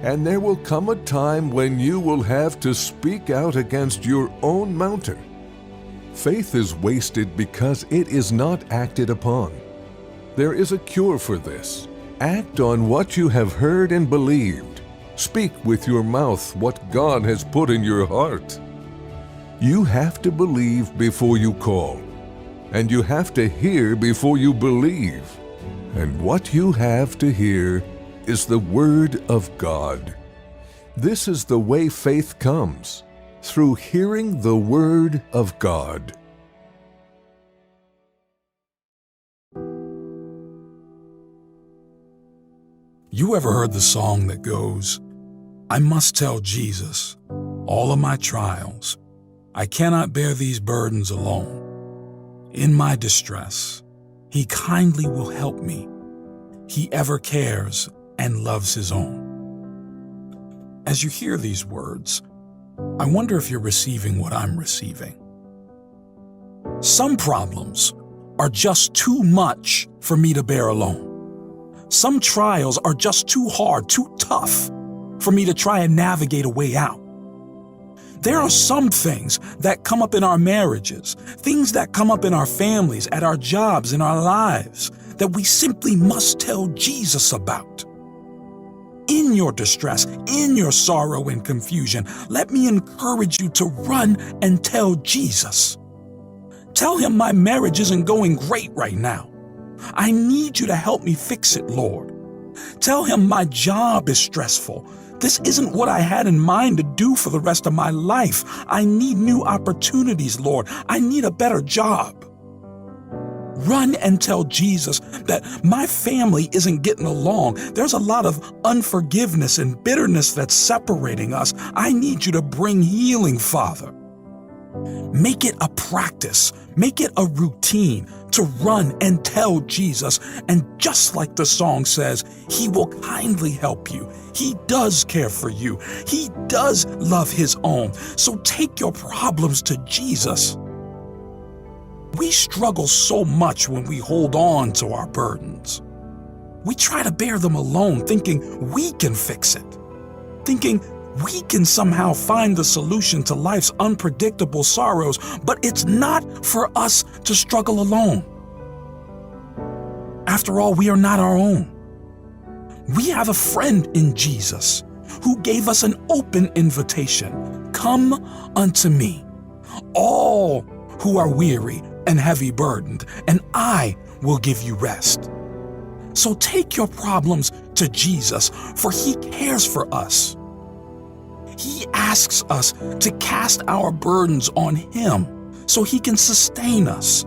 and there will come a time when you will have to speak out against your own mountain. Faith is wasted because it is not acted upon. There is a cure for this. Act on what you have heard and believed. Speak with your mouth what God has put in your heart. You have to believe before you call, and you have to hear before you believe. And what you have to hear is the Word of God. This is the way faith comes, through hearing the Word of God. You ever heard the song that goes, "I must tell Jesus all of my trials. I cannot bear these burdens alone. In my distress, He kindly will help me. He ever cares and loves His own." As you hear these words, I wonder if you're receiving what I'm receiving. Some problems are just too much for me to bear alone. Some trials are just too hard, too tough for me to try and navigate a way out. There are some things that come up in our marriages, things that come up in our families, at our jobs, in our lives, that we simply must tell Jesus about. In your distress, in your sorrow and confusion, let me encourage you to run and tell Jesus. Tell Him my marriage isn't going great right now. I need you to help me fix it, Lord. Tell Him my job is stressful. This isn't what I had in mind to do for the rest of my life. I need new opportunities, Lord. I need a better job. Run and tell Jesus that my family isn't getting along. There's a lot of unforgiveness and bitterness that's separating us. I need you to bring healing, Father. Make it a practice. Make it a routine to run and tell Jesus. And just like the song says, He will kindly help you. He does care for you. He does love His own. So take your problems to Jesus. We struggle so much when we hold on to our burdens. We try to bear them alone, thinking we can fix it, thinking we can somehow find the solution to life's unpredictable sorrows, but it's not for us to struggle alone. After all, we are not our own. We have a friend in Jesus who gave us an open invitation. Come unto me, all who are weary and heavy burdened, and I will give you rest. So take your problems to Jesus, for He cares for us. He asks us to cast our burdens on Him so He can sustain us.